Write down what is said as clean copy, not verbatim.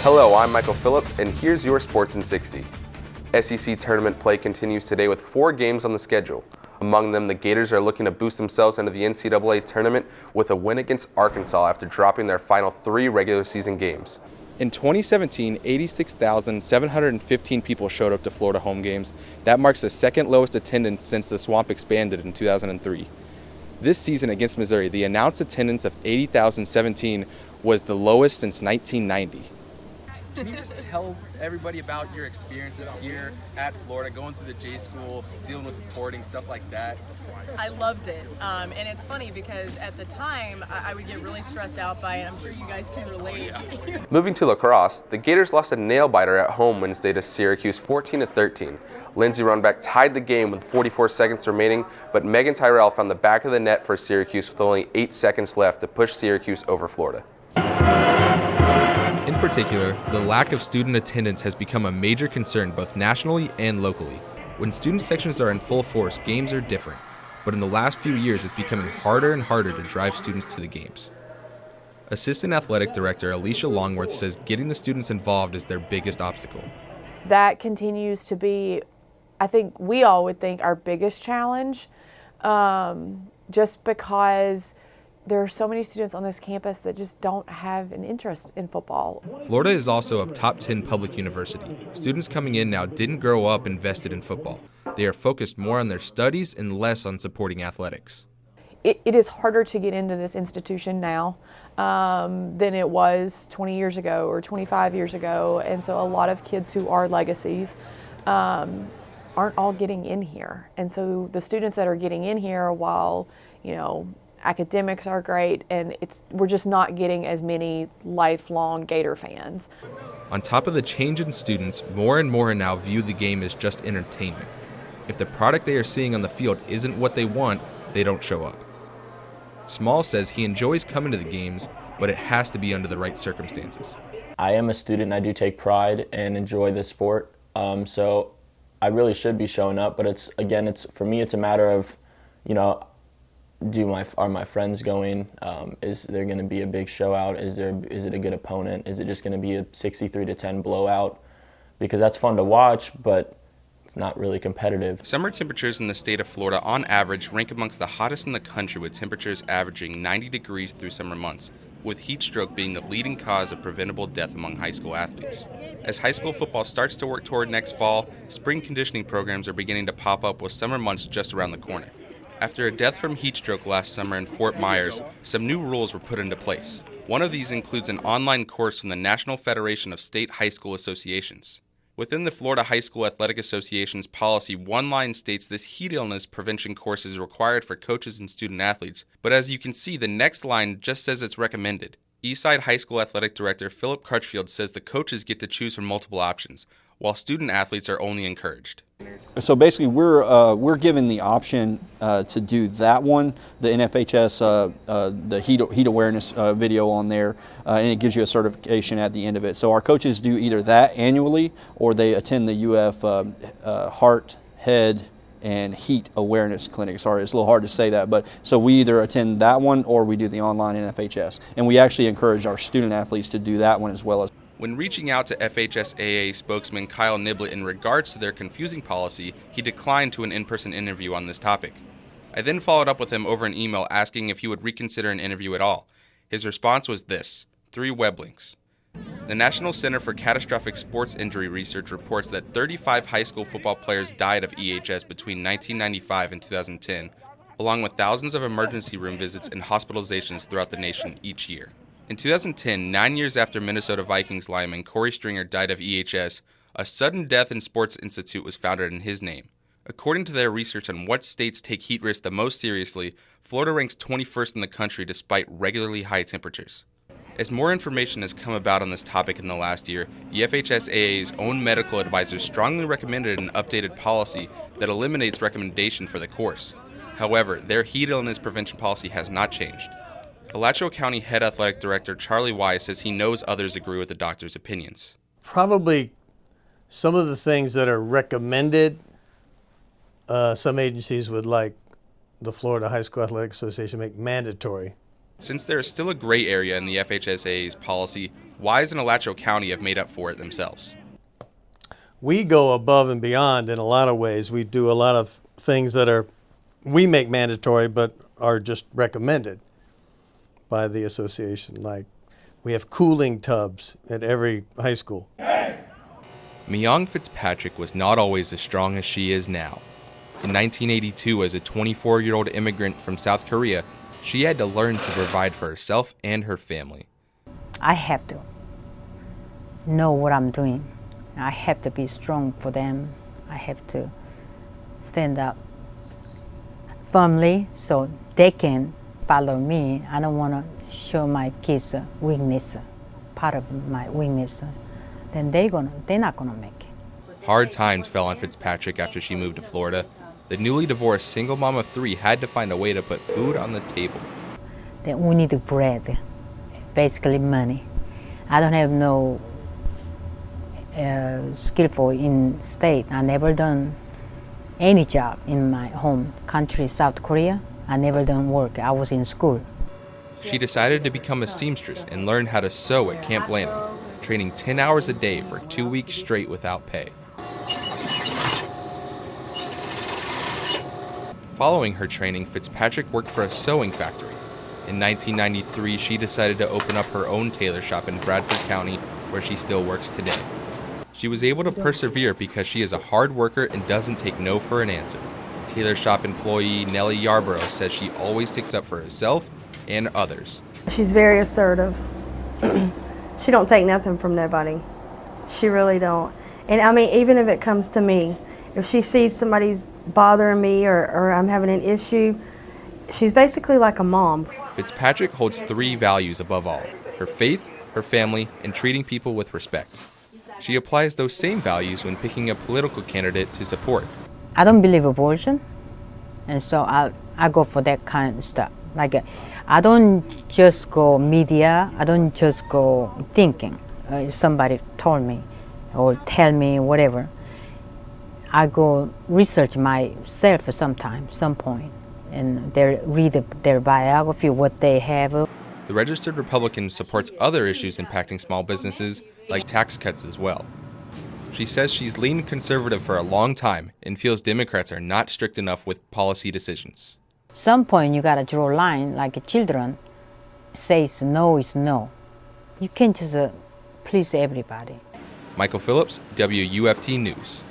Hello, I'm Michael Phillips, and here's your Sports in 60. SEC tournament play continues today with 4 games on the schedule. Among them, the Gators are looking to boost themselves into the NCAA tournament with a win against Arkansas after dropping their final 3 regular season games. In 2017, 86,715 people showed up to Florida home games. That marks the second lowest attendance since the Swamp expanded in 2003. This season against Missouri, the announced attendance of 80,017 was the lowest since 1990. Can you just tell everybody about your experiences here at Florida, going through the J School, dealing with reporting, stuff like that? I loved it, and it's funny because at the time I would get really stressed out by it. I'm sure you guys can relate. Moving to lacrosse, the Gators lost a nail-biter at home Wednesday to Syracuse 14-13. Lindsey Runback tied the game with 44 seconds remaining, but Megan Tyrell found the back of the net for Syracuse with only 8 seconds left to push Syracuse over Florida. In particular, the lack of student attendance has become a major concern both nationally and locally. When student sections are in full force, games are different, but in the last few years it's becoming harder and harder to drive students to the games. Assistant Athletic Director Alicia Longworth says getting the students involved is their biggest obstacle. That continues to be, I think we all would think, our biggest challenge, just because there are so many students on this campus that just don't have an interest in football. Florida is also a top 10 public university. Students coming in now didn't grow up invested in football. They are focused more on their studies and less on supporting athletics. It is harder to get into this institution now than it was 20 years ago or 25 years ago, and so a lot of kids who are legacies aren't all getting in here. And so the students that are getting in here, while academics are great, and we're just not getting as many lifelong Gator fans. On top of the change in students, more and more now view the game as just entertainment. If the product they are seeing on the field isn't what they want, they don't show up. Small says he enjoys coming to the games, but it has to be under the right circumstances. I am a student, and I do take pride and enjoy this sport, so I really should be showing up, but it's for me it's a matter of, are my friends going? Is there going to be a big showout? Is it a good opponent? Is it just going to be a 63-10 blowout? Because that's fun to watch, but it's not really competitive. Summer temperatures in the state of Florida on average rank amongst the hottest in the country, with temperatures averaging 90 degrees through summer months, with heat stroke being the leading cause of preventable death among high school athletes. As high school football starts to work toward next fall, spring conditioning programs are beginning to pop up with summer months just around the corner. After a death from heat stroke last summer in Fort Myers, some new rules were put into place. One of these includes an online course from the National Federation of State High School Associations. Within the Florida High School Athletic Association's policy, one line states this heat illness prevention course is required for coaches and student athletes, but as you can see, the next line just says it's recommended. Eastside High School Athletic Director Philip Crutchfield says the coaches get to choose from multiple options, while student athletes are only encouraged. So basically, we're given the option to do that one, the NFHS, the heat awareness video on there, and it gives you a certification at the end of it. So our coaches do either that annually, or they attend the UF heart, head, and heat awareness clinic. Sorry, it's a little hard to say that, but so we either attend that one or we do the online NFHS, and we actually encourage our student athletes to do that one as well. When reaching out to FHSAA spokesman Kyle Niblett in regards to their confusing policy, he declined to an in-person interview on this topic. I then followed up with him over an email asking if he would reconsider an interview at all. His response was this: 3 web links. The National Center for Catastrophic Sports Injury Research reports that 35 high school football players died of EHS between 1995 and 2010, along with thousands of emergency room visits and hospitalizations throughout the nation each year. In 2010, 9 years after Minnesota Vikings lineman Corey Stringer died of EHS, a Sudden Death in Sports Institute was founded in his name. According to their research on what states take heat risk the most seriously, Florida ranks 21st in the country despite regularly high temperatures. As more information has come about on this topic in the last year, the FHSAA's own medical advisors strongly recommended an updated policy that eliminates recommendation for the course. However, their heat illness prevention policy has not changed. Alachua County Head Athletic Director Charlie Wise says he knows others agree with the doctor's opinions. Probably some of the things that are recommended, some agencies would like the Florida High School Athletic Association make mandatory Since there is still a gray area in the FHSAA's policy, Wise and Alachua County have made up for it themselves. We go above and beyond in a lot of ways. We do a lot of things that we make mandatory but are just recommended by the association. Like we have cooling tubs at every high school. Myung Fitzpatrick was not always as strong as she is now. In 1982, as a 24-year-old immigrant from South Korea, she had to learn to provide for herself and her family. I have to know what I'm doing. I have to be strong for them. I have to stand up firmly so they can follow me. I don't want to show my kids a weakness, part of my weakness. Then they're not gonna make it. Hard times fell on Fitzpatrick after she moved to Florida. The newly divorced single mom of 3 had to find a way to put food on the table. Then we need bread, basically money. I don't have no skillful in state. I never done any job in my home country, South Korea. I never done work. I was in school. She decided to become a seamstress and learned how to sew at Camp Lanham, training 10 hours a day for 2 weeks straight without pay. Following her training, Fitzpatrick worked for a sewing factory. In 1993, she decided to open up her own tailor shop in Bradford County, where she still works today. She was able to persevere because she is a hard worker and doesn't take no for an answer. Tailor shop employee Nellie Yarborough says she always sticks up for herself and others. She's very assertive. She don't take nothing from nobody. She really don't. And I mean, even if it comes to me, if she sees somebody's bothering me or I'm having an issue, she's basically like a mom. Fitzpatrick holds 3 values above all: her faith, her family, and treating people with respect. She applies those same values when picking a political candidate to support. I don't believe abortion, and so I go for that kind of stuff. Like I don't just go media. I don't just go thinking. Somebody told me or tell me whatever. I go research myself sometimes, some point, and read their biography, what they have. The Registered Republican supports other issues impacting small businesses, like tax cuts as well. She says she's leaned conservative for a long time and feels Democrats are not strict enough with policy decisions. Some point you gotta draw a line, like children says no is no. You can't just please everybody. Michael Phillips, WUFT News.